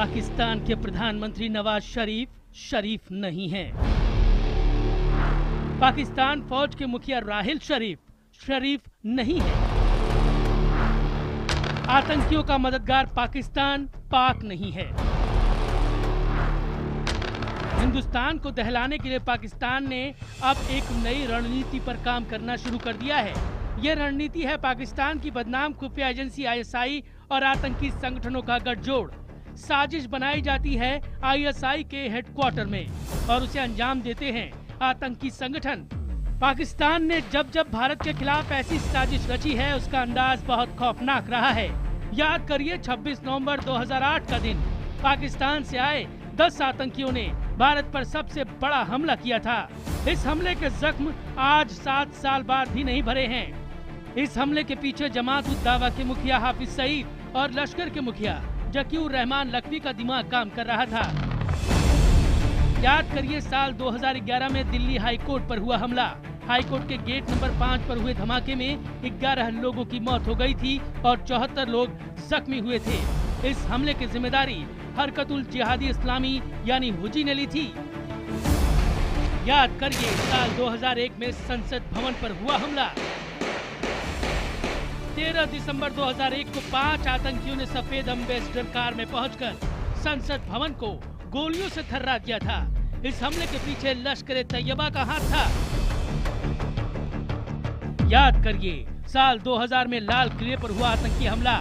पाकिस्तान के प्रधानमंत्री नवाज शरीफ नहीं हैं। पाकिस्तान फौज के मुखिया राहिल शरीफ नहीं है। आतंकियों का मददगार पाक नहीं है। हिंदुस्तान को दहलाने के लिए पाकिस्तान ने अब एक नई रणनीति पर काम करना शुरू कर दिया है। यह रणनीति है पाकिस्तान की बदनाम खुफिया एजेंसी ISI और आतंकी संगठनों का गठजोड़। साजिश बनाई जाती है ISI के हेडक्वार्टर में और उसे अंजाम देते हैं आतंकी संगठन। पाकिस्तान ने जब भारत के खिलाफ ऐसी साजिश रची है, उसका अंदाज बहुत खौफनाक रहा है। याद करिए 26 नवंबर 2008 का दिन, पाकिस्तान से आए 10 आतंकियों ने भारत पर सबसे बड़ा हमला किया था। इस हमले के जख्म आज 7 साल बाद भी नहीं भरे हैं। इस हमले के पीछे जमात उद दावा के मुखिया हाफिज सईद और लश्कर के मुखिया जकीउर रहमान लखवी का दिमाग काम कर रहा था। याद करिए साल 2011 में दिल्ली हाई कोर्ट पर हुआ हमला। हाई कोर्ट के गेट नंबर 5 पर हुए धमाके में 11 लोगों की मौत हो गई थी और 74 लोग जख्मी हुए थे। इस हमले की जिम्मेदारी हरकतुल जिहादी इस्लामी यानी हुजी ने ली थी। याद करिए साल 2001 में संसद भवन पर हुआ हमला। 13 दिसंबर 2001 को 5 आतंकियों ने सफेद एम्बेसडर कार में पहुंचकर संसद भवन को गोलियों से थर्रा दिया था। इस हमले के पीछे लश्कर तैयबा का हाथ था। याद करिए साल 2000 में लाल किले पर हुआ आतंकी हमला।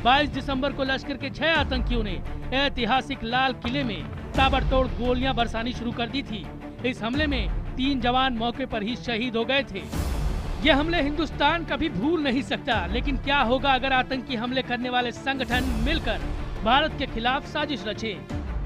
22 दिसंबर को लश्कर के 6 आतंकियों ने ऐतिहासिक लाल किले में ताबड़तोड़ गोलियां बरसानी शुरू कर दी थी। इस हमले में 3 जवान मौके पर ही शहीद हो गए थे। ये हमले हिंदुस्तान कभी भूल नहीं सकता। लेकिन क्या होगा अगर आतंकी हमले करने वाले संगठन मिलकर भारत के खिलाफ साजिश रचे?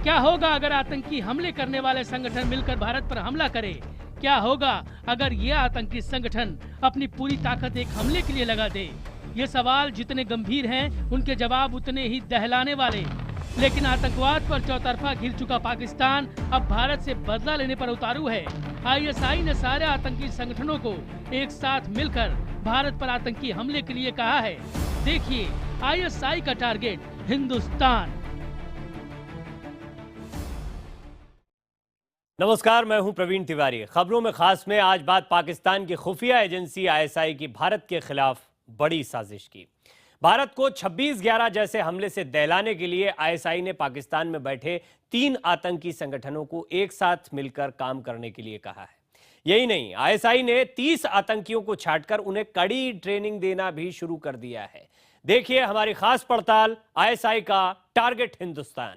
क्या होगा अगर आतंकी हमले करने वाले संगठन मिलकर भारत पर हमला करे? क्या होगा अगर ये आतंकी संगठन अपनी पूरी ताकत एक हमले के लिए लगा दे? ये सवाल जितने गंभीर हैं, उनके जवाब उतने ही दहलाने वाले। लेकिन आतंकवाद पर चौतरफा घिर चुका पाकिस्तान अब भारत से बदला लेने पर उतारू है। ISI ने सारे आतंकी संगठनों को एक साथ मिलकर भारत पर आतंकी हमले के लिए कहा है। देखिए ISI का टारगेट हिंदुस्तान। नमस्कार, मैं हूं प्रवीण तिवारी। खबरों में खास में आज बात पाकिस्तान की खुफिया एजेंसी ISI की भारत के खिलाफ बड़ी साजिश की। भारत को 26/11 जैसे हमले से दहलाने के लिए ISI ने पाकिस्तान में बैठे 3 आतंकी संगठनों को एक साथ मिलकर काम करने के लिए कहा है। यही नहीं, ISI ने 30 आतंकियों को छांटकर उन्हें कड़ी ट्रेनिंग देना भी शुरू कर दिया है। देखिए हमारी खास पड़ताल ISI का टारगेट हिंदुस्तान।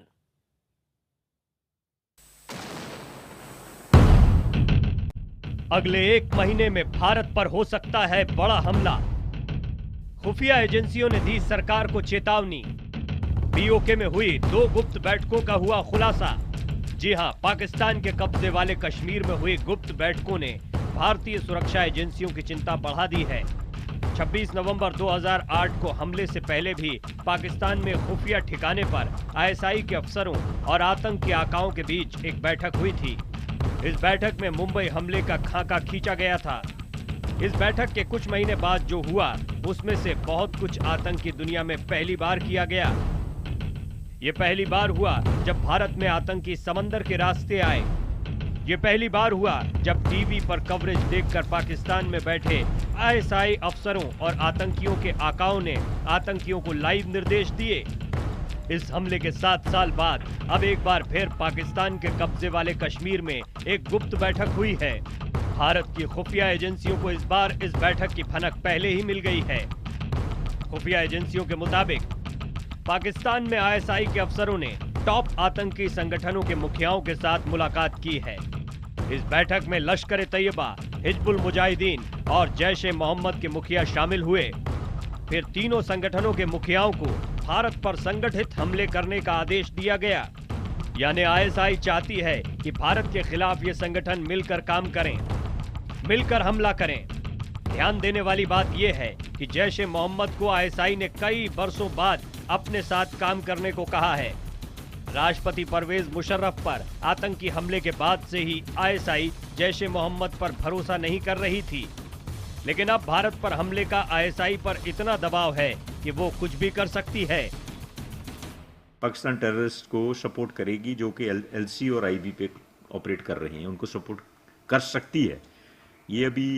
अगले 1 महीने में भारत पर हो सकता है बड़ा हमला। खुफिया एजेंसियों ने दी सरकार को चेतावनी। BOK में हुई 2 गुप्त बैठकों का हुआ खुलासा। जी हां, पाकिस्तान के कब्जे वाले कश्मीर में हुई गुप्त बैठकों ने भारतीय सुरक्षा एजेंसियों की चिंता बढ़ा दी है। 26 नवंबर 2008 को हमले से पहले भी पाकिस्तान में खुफिया ठिकाने पर ISI के अफसरों और आतंकी आकाओं के बीच एक बैठक हुई थी। इस बैठक में मुंबई हमले का खाका खींचा गया था। इस बैठक के कुछ महीने बाद जो हुआ, उसमें से बहुत कुछ आतंकी दुनिया में पहली बार किया गया। ये पहली बार हुआ जब भारत में आतंकी समंदर के रास्ते आए। ये पहली बार हुआ जब टीवी पर कवरेज देखकर पाकिस्तान में बैठे ISI अफसरों और आतंकियों के आकाओं ने आतंकियों को लाइव निर्देश दिए। इस हमले के 7 साल बाद अब एक बार फिर पाकिस्तान के कब्जे वाले कश्मीर में एक गुप्त बैठक हुई है। भारत की खुफिया एजेंसियों को इस बार इस बैठक की भनक पहले ही मिल गई है। खुफिया एजेंसियों के मुताबिक पाकिस्तान में ISI के अफसरों ने टॉप आतंकी संगठनों के मुखियाओं के साथ मुलाकात की है। इस बैठक में लश्कर तैयबा, हिजबुल मुजाहिदीन और जैश-ए-मोहम्मद के मुखिया शामिल हुए। फिर तीनों संगठनों के मुखियाओं को भारत पर संगठित हमले करने का आदेश दिया गया। यानी ISI चाहती है कि भारत के खिलाफ ये संगठन मिलकर काम करें, मिलकर हमला करें। ध्यान देने वाली बात यह है कि जैश-ए-मोहम्मद को ISI ने कई बरसों बाद अपने साथ काम करने को कहा है। राष्ट्रपति परवेज मुशर्रफ पर आतंकी हमले के बाद से ही ISI जैश-ए-मोहम्मद पर भरोसा नहीं कर रही थी। लेकिन अब भारत पर हमले का ISI पर इतना दबाव है कि वो कुछ भी कर सकती है। पाकिस्तान टेररिस्ट को सपोर्ट करेगी जो कि LC और IB पे ऑपरेट कर रहे हैं, उनको सपोर्ट कर सकती है। ये अभी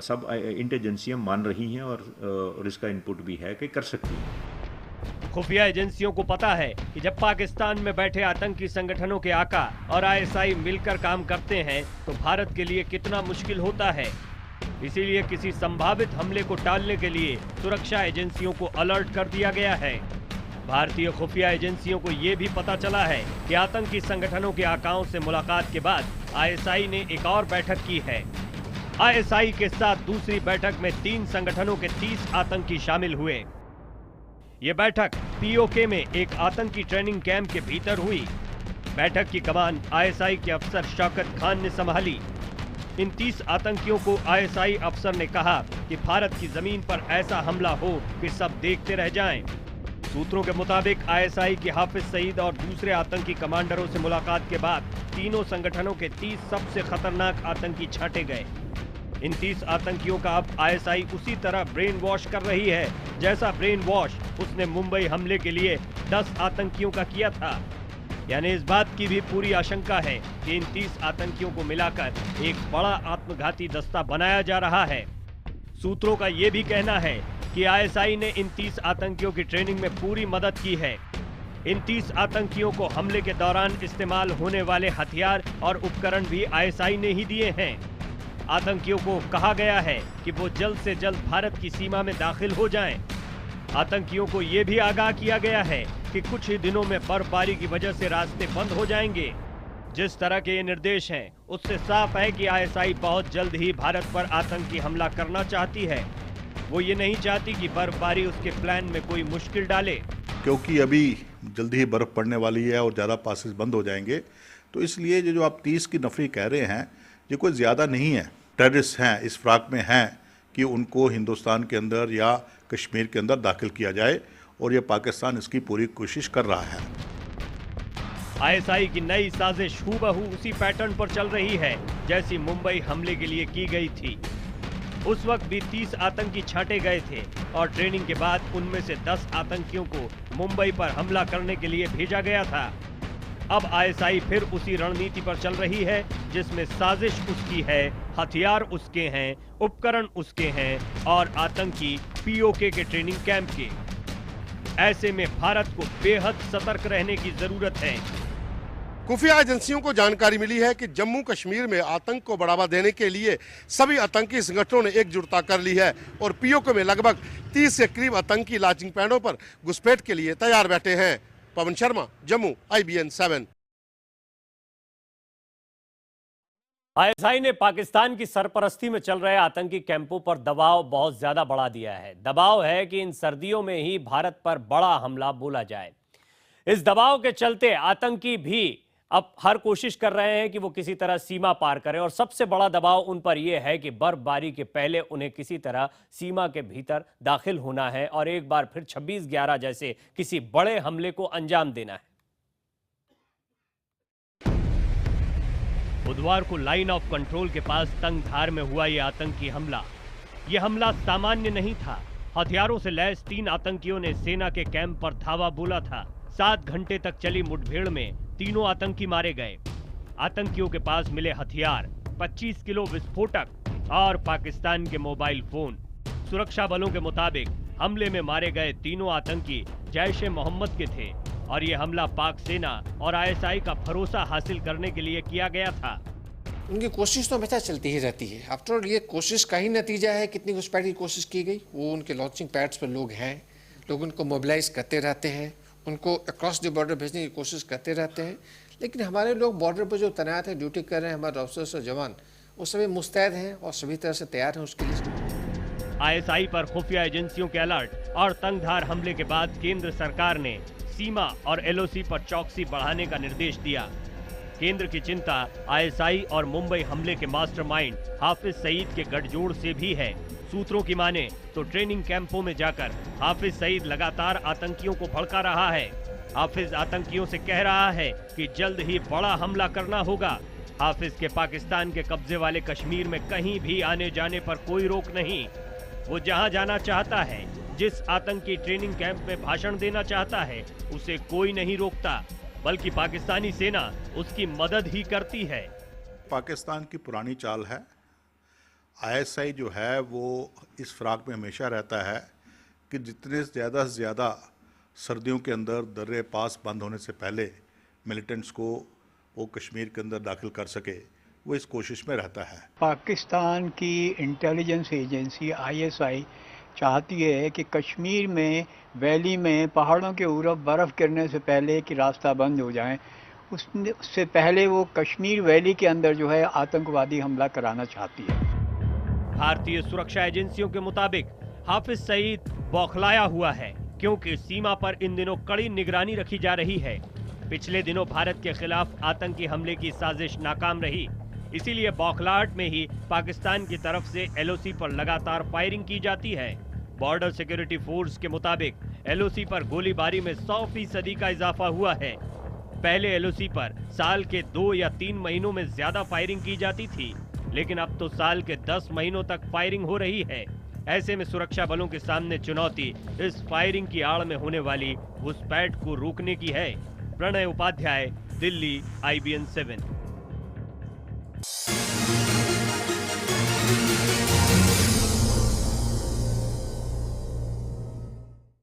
सब इंटेलिजेंसियां मान रही हैं और इसका इनपुट भी है कि कर सकती हैं। खुफिया एजेंसियों को पता है कि जब पाकिस्तान में बैठे आतंकी संगठनों के आका और ISI मिलकर काम करते हैं तो भारत के लिए कितना मुश्किल होता है। इसीलिए किसी संभावित हमले को टालने के लिए सुरक्षा एजेंसियों को अलर्ट कर दिया गया है। भारतीय खुफिया एजेंसियों को ये भी पता चला है कि आतंकी संगठनों के आकाओं से मुलाकात के बाद ISI ने एक और बैठक की है। ISI के साथ दूसरी बैठक में 3 संगठनों के 30 आतंकी शामिल हुए। ये बैठक POK में एक आतंकी ट्रेनिंग कैंप के भीतर हुई। बैठक की कमान ISI के अफसर शौकत खान ने संभाली। इन 30 आतंकियों को ISI अफसर ने कहा कि भारत की जमीन पर ऐसा हमला हो कि सब देखते रह जाएं। सूत्रों के मुताबिक ISI के हाफिज सईद और दूसरे आतंकी कमांडरों से मुलाकात के बाद तीनों संगठनों के 30 सबसे खतरनाक आतंकी छांटे गए। इन 30 आतंकियों का अब ISI उसी तरह ब्रेन वॉश कर रही है जैसा ब्रेन वॉश उसने मुंबई हमले के लिए 10 आतंकियों का किया था। यानी इस बात की भी पूरी आशंका है कि इन 30 आतंकियों को मिलाकर एक बड़ा आत्मघाती दस्ता बनाया जा रहा है। सूत्रों का ये भी कहना है कि ISI ने इन 30 आतंकियों की ट्रेनिंग में पूरी मदद की है। इन 30 आतंकियों को हमले के दौरान इस्तेमाल होने वाले हथियार और उपकरण भी ISI ने ही दिए हैं। आतंकियों को कहा गया है कि वो जल्द से जल्द भारत की सीमा में दाखिल हो जाएं। आतंकियों को ये भी आगाह किया गया है कि कुछ ही दिनों में बर्फबारी की वजह से रास्ते बंद हो जाएंगे। जिस तरह के ये निर्देश हैं, उससे साफ है कि ISI बहुत जल्द ही भारत पर आतंकी हमला करना चाहती है। वो ये नहीं चाहती कि बर्फबारी उसके प्लान में कोई मुश्किल डाले। क्योंकि अभी जल्दी ही बर्फ पड़ने वाली है और ज़्यादा पासेस बंद हो जाएंगे, तो इसलिए जो आप 30 की नफरी कह रहे हैं, ये कोई ज़्यादा नहीं है। टेररिस्ट हैं, इस फ्राक में हैं कि उनको हिंदुस्तान के अंदर या कश्मीर के अंदर दाखिल किया जाए, और ये पाकिस्तान इसकी पूरी कोशिश कर रहा है। ISI की नई साजिश हूबहू उसी पैटर्न पर चल रही है जैसी मुंबई हमले के लिए की गई थी। उस वक्त भी 30 आतंकी छांटे गए थे और ट्रेनिंग के बाद उनमें से 10 आतंकियों को मुंबई पर हमला करने के लिए भेजा गया था। अब ISI फिर उसी रणनीति पर चल रही है जिसमें साजिश उसकी है, हथियार उसके हैं, उपकरण उसके हैं और आतंकी POK के ट्रेनिंग कैंप के। ऐसे में भारत को बेहद सतर्क रहने की जरूरत है। खुफिया एजेंसियों को जानकारी मिली है कि जम्मू कश्मीर में आतंक को बढ़ावा देने के लिए सभी आतंकी संगठनों ने एकजुटता कर ली है और POK में लगभग 30 के करीब आतंकी लॉन्चिंग पैडों पर घुसपैठ के लिए तैयार बैठे हैं। पवन शर्मा, जम्मू, IBN 7। ISI ने पाकिस्तान की सरपरस्ती में चल रहे आतंकी कैंपों पर दबाव बहुत ज्यादा बढ़ा दिया है। दबाव है कि इन सर्दियों में ही भारत पर बड़ा हमला बोला जाए। इस दबाव के चलते आतंकी भी अब हर कोशिश कर रहे हैं कि वो किसी तरह सीमा पार करें, और सबसे बड़ा दबाव उन पर यह है कि बर्फबारी के पहले उन्हें किसी तरह सीमा के भीतर दाखिल होना है और एक बार फिर 26/11 जैसे किसी बड़े हमले को अंजाम देना है। बुधवार को लाइन ऑफ कंट्रोल के पास तंगधार में हुआ यह आतंकी हमला। यह हमला सामान्य नहीं था। हथियारों से लैस 3 आतंकियों ने सेना के कैंप पर धावा बोला था। 7 घंटे तक चली मुठभेड़ में तीनों आतंकी मारे गए। आतंकियों के पास मिले हथियार, 25 किलो विस्फोटक और पाकिस्तान के मोबाइल फोन। सुरक्षा बलों के मुताबिक हमले में मारे गए तीनों आतंकी जैश-ए-मोहम्मद के थे और यह हमला पाक सेना और ISI का भरोसा हासिल करने के लिए किया गया था। उनकी कोशिश तो हमेशा चलती ही रहती है। आफ्टर ऑल ये कोशिश का ही नतीजा है। कितनी घुसपैठ की कोशिश की गई, वो उनके लॉन्चिंग पैड्स पर लोग हैं, लोग उनको मोबिलाइज करते रहते हैं, उनको अक्रॉस द बॉर्डर भेजने की कोशिश करते रहते हैं। लेकिन हमारे लोग बॉर्डर पर जो तैनात हैं, ड्यूटी कर रहे हैं, हमारे ऑफिसर्स और जवान, वो सभी मुस्तैद हैं और सभी तरह से तैयार हैं उसके लिए। ISI पर खुफिया एजेंसियों के अलर्ट और तंगधार हमले के बाद केंद्र सरकार ने सीमा और LOC पर चौकसी बढ़ाने का निर्देश दिया। केंद्र की चिंता ISI और मुंबई हमले के मास्टरमाइंड हाफिज सईद के गठजोड़ से भी है। सूत्रों की माने तो ट्रेनिंग कैंपों में जाकर हाफिज सईद लगातार आतंकियों को भड़का रहा है। हाफिज आतंकियों से कह रहा है कि जल्द ही बड़ा हमला करना होगा। हाफिज के पाकिस्तान के कब्जे वाले कश्मीर में कहीं भी आने जाने पर कोई रोक नहीं। वो जहां जाना चाहता है, जिस आतंकी ट्रेनिंग कैंप में भाषण देना चाहता है उसे कोई नहीं रोकता, बल्कि पाकिस्तानी सेना उसकी मदद ही करती है। पाकिस्तान की पुरानी चाल है। आईएसआई जो है वो इस फिराक में हमेशा रहता है कि जितने ज़्यादा से ज़्यादा सर्दियों के अंदर दर्रे पास बंद होने से पहले मिलिटेंट्स को वो कश्मीर के अंदर दाखिल कर सके, वो इस कोशिश में रहता है। पाकिस्तान की इंटेलिजेंस एजेंसी आईएसआई चाहती है कि कश्मीर में वैली में पहाड़ों के ऊपर बर्फ़ गिरने से पहले कि रास्ता बंद हो जाए, उससे पहले वो कश्मीर वैली के अंदर जो है आतंकवादी हमला कराना चाहती है। भारतीय सुरक्षा एजेंसियों के मुताबिक हाफिज सईद बौखलाया हुआ है, क्योंकि सीमा पर इन दिनों कड़ी निगरानी रखी जा रही है। पिछले दिनों भारत के खिलाफ आतंकी हमले की साजिश नाकाम रही, इसीलिए बौखलाहट में ही पाकिस्तान की तरफ से एलओसी पर लगातार फायरिंग की जाती है। बॉर्डर सिक्योरिटी फोर्स के मुताबिक एलओसी पर गोलीबारी में 100% का इजाफा हुआ है। पहले एलओसी पर साल के 2 या 3 महीनों में ज्यादा फायरिंग की जाती थी, लेकिन अब तो साल के 10 महीनों तक फायरिंग हो रही है। ऐसे में सुरक्षा बलों के सामने चुनौती इस फायरिंग की आड़ में होने वाली घुसपैठ को रोकने की है। प्रणय उपाध्याय, दिल्ली, IBN 7।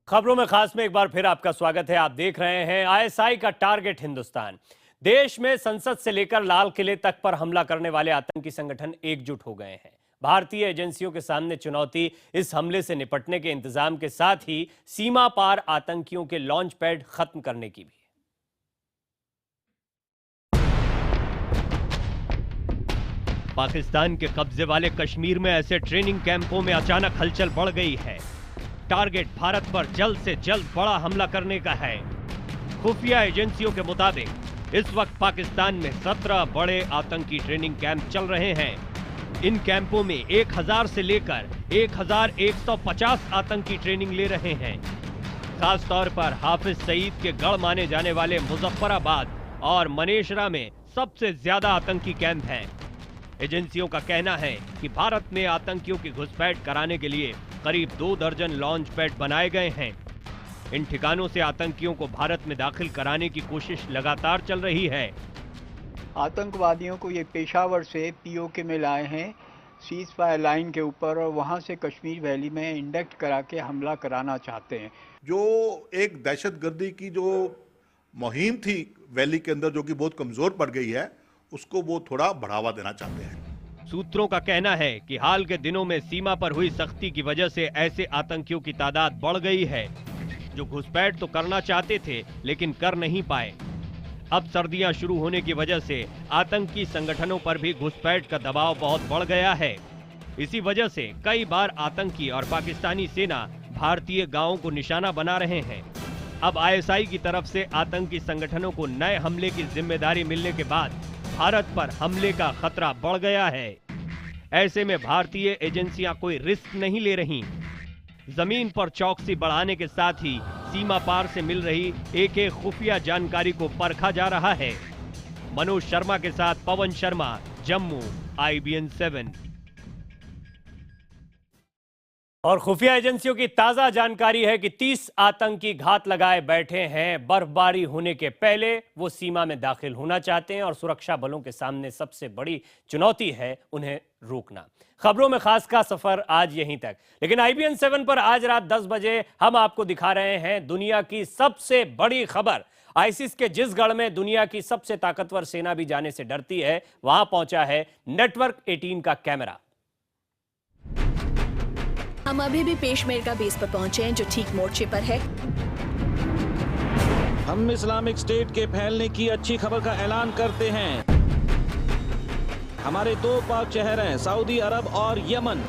खबरों में खास में एक बार फिर आपका स्वागत है। आप देख रहे हैं आईएसआई का टारगेट हिंदुस्तान। देश में संसद से लेकर लाल किले तक पर हमला करने वाले आतंकी संगठन एकजुट हो गए हैं। भारतीय एजेंसियों के सामने चुनौती इस हमले से निपटने के इंतजाम के साथ ही सीमा पार आतंकियों के लॉन्च पैड खत्म करने की भी। पाकिस्तान के कब्जे वाले कश्मीर में ऐसे ट्रेनिंग कैंपों में अचानक हलचल बढ़ गई है। टारगेट भारत पर जल्द से जल्द बड़ा हमला करने का है। खुफिया एजेंसियों के मुताबिक इस वक्त पाकिस्तान में 17 बड़े आतंकी ट्रेनिंग कैंप चल रहे हैं। इन कैंपों में 1000 से लेकर 1150 आतंकी ट्रेनिंग ले रहे हैं। खास तौर पर हाफिज सईद के गढ़ माने जाने वाले मुजफ्फराबाद और मनेसरा में सबसे ज्यादा आतंकी कैंप हैं। एजेंसियों का कहना है कि भारत में आतंकियों की घुसपैठ कराने के लिए करीब 2 दर्जन लॉन्च पैड बनाए गए हैं। इन ठिकानों से आतंकियों को भारत में दाखिल कराने की कोशिश लगातार चल रही है। आतंकवादियों को ये पेशावर से पीओके में लाए हैं सीज फायर लाइन के ऊपर, और वहाँ से कश्मीर वैली में इंडक्ट करा के हमला कराना चाहते हैं। जो एक दहशतगर्दी की जो मुहिम थी वैली के अंदर, जो कि बहुत कमजोर पड़ गई है, उसको वो थोड़ा बढ़ावा देना चाहते हैं। सूत्रों का कहना है कि हाल के दिनों में सीमा पर हुई सख्ती की वजह से ऐसे आतंकियों की तादाद बढ़ गई है जो घुसपैठ तो करना चाहते थे लेकिन कर नहीं पाए। अब सर्दियां शुरू होने की वजह से आतंकी संगठनों पर भी घुसपैठ का दबाव बहुत बढ़ गया है। इसी वजह से कई बार आतंकी और पाकिस्तानी सेना भारतीय गांवों को निशाना बना रहे हैं। अब आईएसआई की तरफ से आतंकी संगठनों को नए हमले की जिम्मेदारी मिलने के बाद भारत पर हमले का खतरा बढ़ गया है। ऐसे में भारतीय एजेंसियां कोई रिस्क नहीं ले रही। जमीन पर चौकसी बढ़ाने के साथ ही सीमा पार से मिल रही एक खुफिया जानकारी को परखा जा रहा है। मनोज शर्मा के साथ पवन शर्मा, जम्मू, IBN 7। और खुफिया एजेंसियों की ताजा जानकारी है कि 30 आतंकी घात लगाए बैठे हैं। बर्फबारी होने के पहले वो सीमा में दाखिल होना चाहते हैं और सुरक्षा बलों के सामने सबसे बड़ी चुनौती है उन्हें रोकना। खबरों में खास का सफर आज यहीं तक, लेकिन IBN 7 पर आज रात 10 बजे हम आपको दिखा रहे हैं दुनिया की सबसे बड़ी खबर। आईसिस के जिस गढ़ में दुनिया की सबसे ताकतवर सेना भी जाने से डरती है, वहां पहुंचा है नेटवर्क 18 का कैमरा। हम अभी भी पेशमेरका बेस पर पहुंचे हैं जो ठीक मोर्चे पर है। हम इस्लामिक स्टेट के फैलने की अच्छी खबर का ऐलान करते हैं। हमारे 2 पाक शहर हैं, सऊदी अरब और यमन।